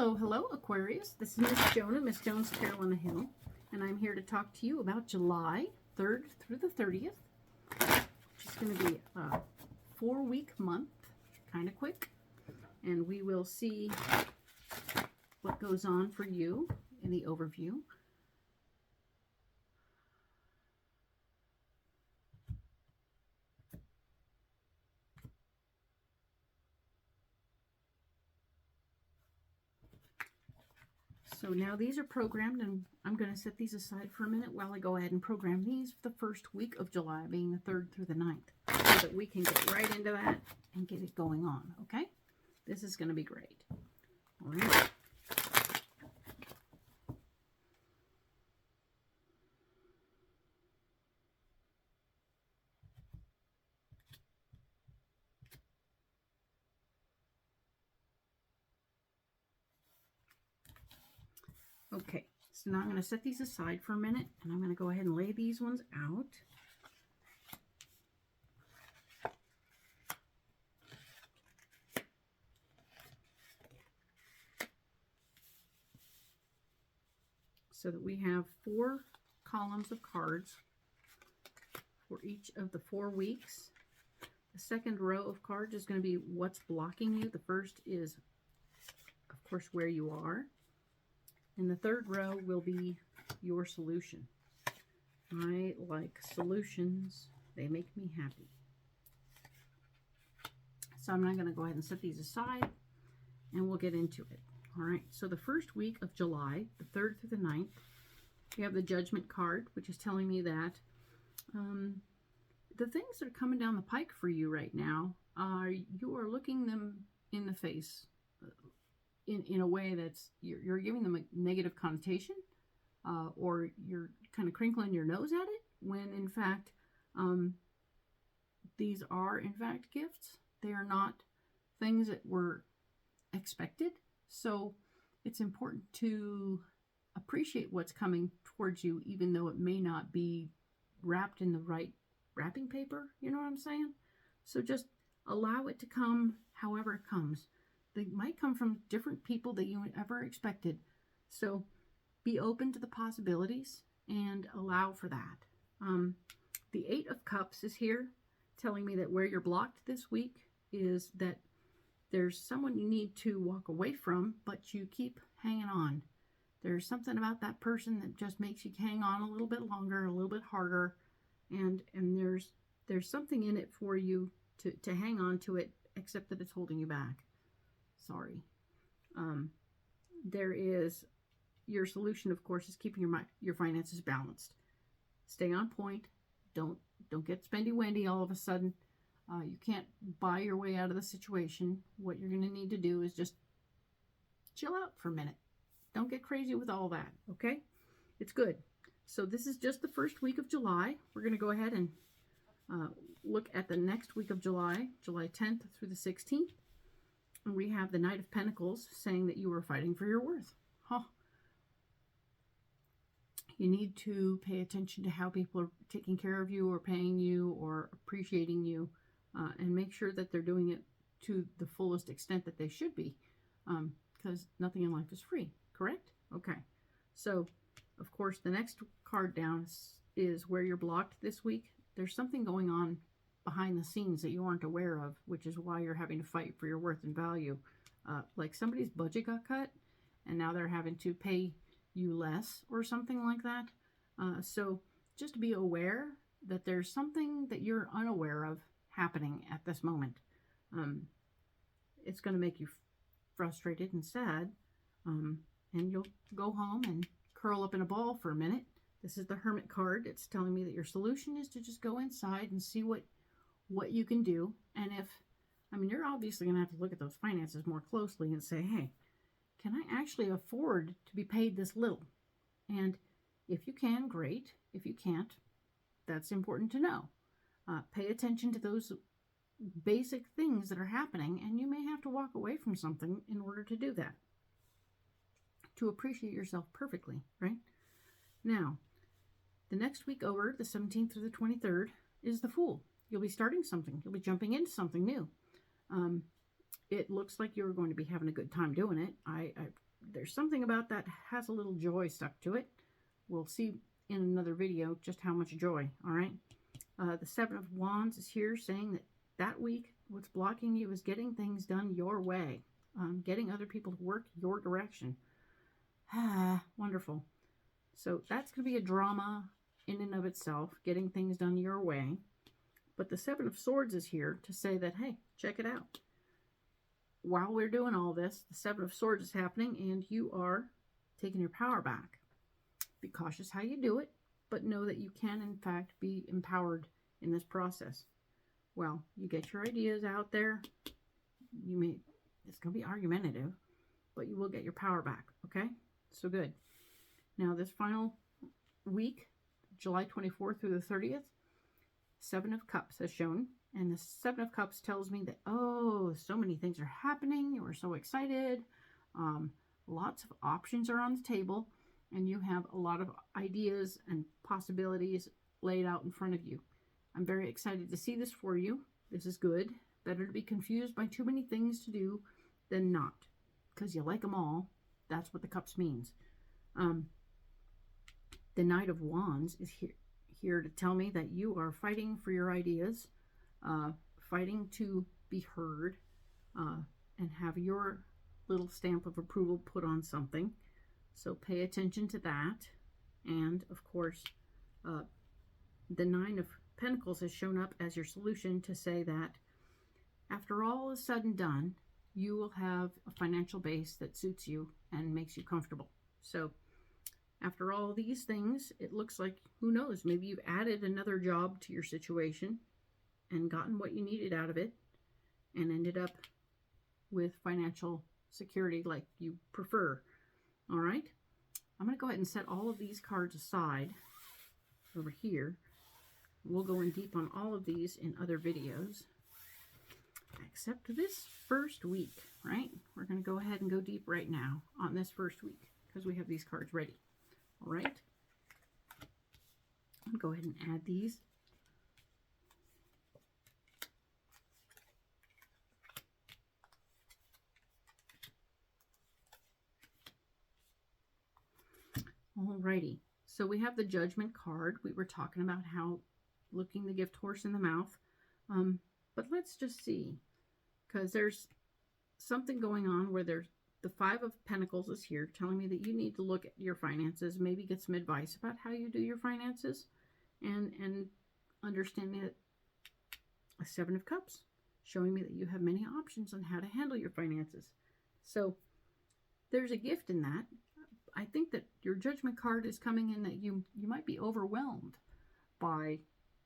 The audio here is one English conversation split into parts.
Hello, hello, Aquarius. This is Miss Joan of Miss Joan's Tarot on the Hill, and I'm here to talk to you about July 3rd through the 30th, which is going to be a 4-week month, kind of quick, and we will see what goes on for you in the overview. So now these are programmed, and I'm going to set these aside for a minute while I go ahead and program these for the first week of July, being the 3rd through the 9th, so that we can get right into that and get it going on, okay? This is going to be great. All right. Okay, so now I'm going to set these aside for a minute, and I'm going to go ahead and lay these ones out. So that we have 4 columns of cards for each of the 4 weeks. The second row of cards is going to be what's blocking you. The first is, of course, where you are. And the third row will be your solution. I like solutions. They make me happy. So I'm now going to go ahead and set these aside, and we'll get into it. All right, so the first week of July, the 3rd through the 9th, we have the Judgment card, which is telling me that the things that are coming down the pike for you right now, you are looking them in the face in a way that's, you're giving them a negative connotation, or you're kind of crinkling your nose at it, when in fact, these are in fact gifts. They are not things that were expected. So it's important to appreciate what's coming towards you, even though it may not be wrapped in the right wrapping paper. You know what I'm saying? So just allow it to come however it comes. They might come from different people that you ever expected. So be open to the possibilities and allow for that. The 8 of Cups is here, telling me that where you're blocked this week is that there's someone you need to walk away from, but you keep hanging on. There's something about that person that just makes you hang on a little bit longer, a little bit harder, and there's something in it for you to hang on to it, except that it's holding you back. Sorry. There is your solution, of course, is keeping your finances balanced. Stay on point. Don't get spendy-wendy all of a sudden. You can't buy your way out of the situation. What you're going to need to do is just chill out for a minute. Don't get crazy with all that, okay? It's good. So this is just the first week of July. We're going to go ahead and look at the next week of July, July 10th through the 16th. And we have the Knight of Pentacles saying that you are fighting for your worth. Huh. You need to pay attention to how people are taking care of you or paying you or appreciating you. And make sure that they're doing it to the fullest extent that they should be, because nothing in life is free, correct? Okay, so of course the next card down is where you're blocked this week. There's something going on behind the scenes that you aren't aware of, which is why you're having to fight for your worth and value. Like somebody's budget got cut and now they're having to pay you less or something like that. So just be aware that there's something that you're unaware of happening at this moment. It's going to make you frustrated and sad, and you'll go home and curl up in a ball for a minute. This is the Hermit card. It's telling me that your solution is to just go inside and see what you can do. And you're obviously going to have to look at those finances more closely and say, hey, can I actually afford to be paid this little? And if you can, great. If you can't, that's important to know. Pay attention to those basic things that are happening, and you may have to walk away from something in order to do that, to appreciate yourself perfectly, right? Now, the next week over, the 17th through the 23rd, is the Fool. You'll be starting something. You'll be jumping into something new. It looks like you're going to be having a good time doing it. I there's something about that has a little joy stuck to it. We'll see in another video just how much joy, all right? The Seven of Wands is here saying that that week, what's blocking you is getting things done your way, getting other people to work your direction. Ah, wonderful. So that's going to be a drama in and of itself, getting things done your way. But the Seven of Swords is here to say that, hey, check it out. While we're doing all this, the Seven of Swords is happening and you are taking your power back. Be cautious how you do it, but know that you can, in fact, be empowered in this process. Well, you get your ideas out there. It's going to be argumentative, but you will get your power back, okay? So good. Now, this final week, July 24th through the 30th, Seven of Cups has shown. And the Seven of Cups tells me that, oh, so many things are happening. You are so excited. Lots of options are on the table. And you have a lot of ideas and possibilities laid out in front of you. I'm very excited to see this for you. This is good. Better to be confused by too many things to do than not. Because you like them all. That's what the Cups means. The Knight of Wands is here to tell me that you are fighting for your ideas. Fighting to be heard. And have your little stamp of approval put on something. So pay attention to that. And, of course, the Nine of Pentacles has shown up as your solution to say that after all is said and done, you will have a financial base that suits you and makes you comfortable. So after all these things, it looks like, who knows, maybe you've added another job to your situation and gotten what you needed out of it and ended up with financial security like you prefer. All right, I'm going to go ahead and set all of these cards aside over here. We'll go in deep on all of these in other videos, except this first week, right? We're going to go ahead and go deep right now on this first week because we have these cards ready. All right, I'll go ahead and add these. Alrighty, so we have the Judgment card. We were talking about how looking the gift horse in the mouth. But let's just see, because there's something going on where there's the Five of Pentacles is here telling me that you need to look at your finances, maybe get some advice about how you do your finances, and understanding that a Seven of Cups showing me that you have many options on how to handle your finances. So there's a gift in that. I think that your Judgment card is coming in that you might be overwhelmed by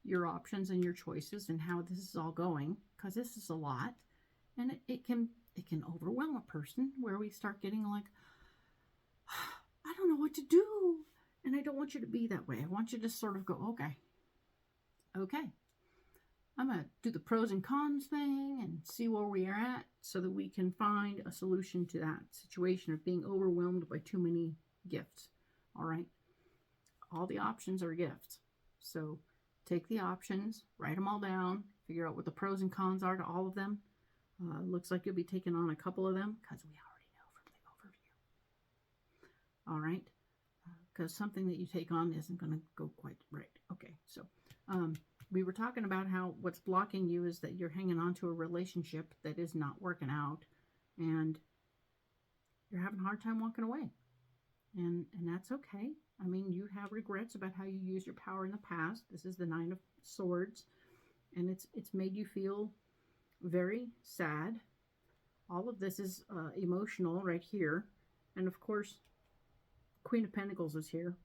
your options and your choices and how this is all going, because this is a lot, and it can overwhelm a person where we start getting like, I don't know what to do, and I don't want you to be that way. I want you to sort of go, okay, I'm gonna do the pros and cons thing and see where we are at so that we can find a solution to that situation of being overwhelmed by too many gifts. All right, all the options are gifts, so take the options, write them all down, figure out what the pros and cons are to all of them. Looks like you'll be taking on a couple of them because we already know from the overview. All right, because something that you take on isn't going to go quite right. Okay, so we were talking about how what's blocking you is that you're hanging on to a relationship that is not working out, and you're having a hard time walking away. And that's okay. I mean, you have regrets about how you used your power in the past. This is the Nine of Swords, and it's made you feel very sad. All of this is emotional right here. And of course, Queen of Pentacles is here,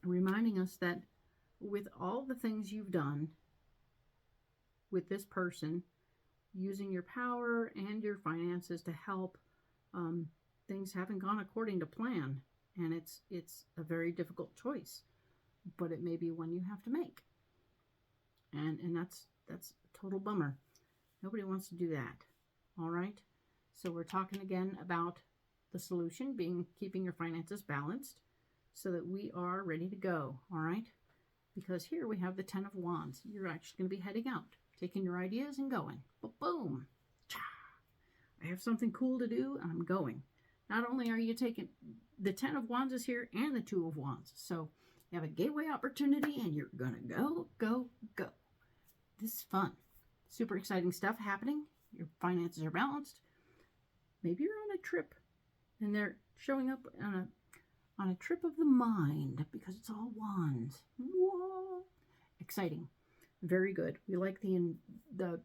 reminding us that with all the things you've done with this person, using your power and your finances to help, things haven't gone according to plan. And it's a very difficult choice, but it may be one you have to make. And that's a total bummer. Nobody wants to do that. All right. So we're talking again about the solution being keeping your finances balanced so that we are ready to go. All right. Because here we have the Ten of Wands. You're actually going to be heading out, taking your ideas and going. But boom. I have something cool to do and I'm going. not only are you taking the 10 of Wands is here and the 2 of Wands. So you have a gateway opportunity and you're going to go, go, go. This is fun. Super exciting stuff happening. Your finances are balanced. Maybe you're on a trip and they're showing up on a trip of the mind because it's all wands. Whoa. Exciting. Very good. We like the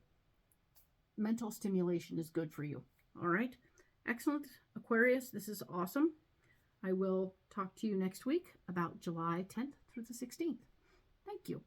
mental stimulation is good for you. All right. Excellent, Aquarius. This is awesome. I will talk to you next week about July 10th through the 16th. Thank you.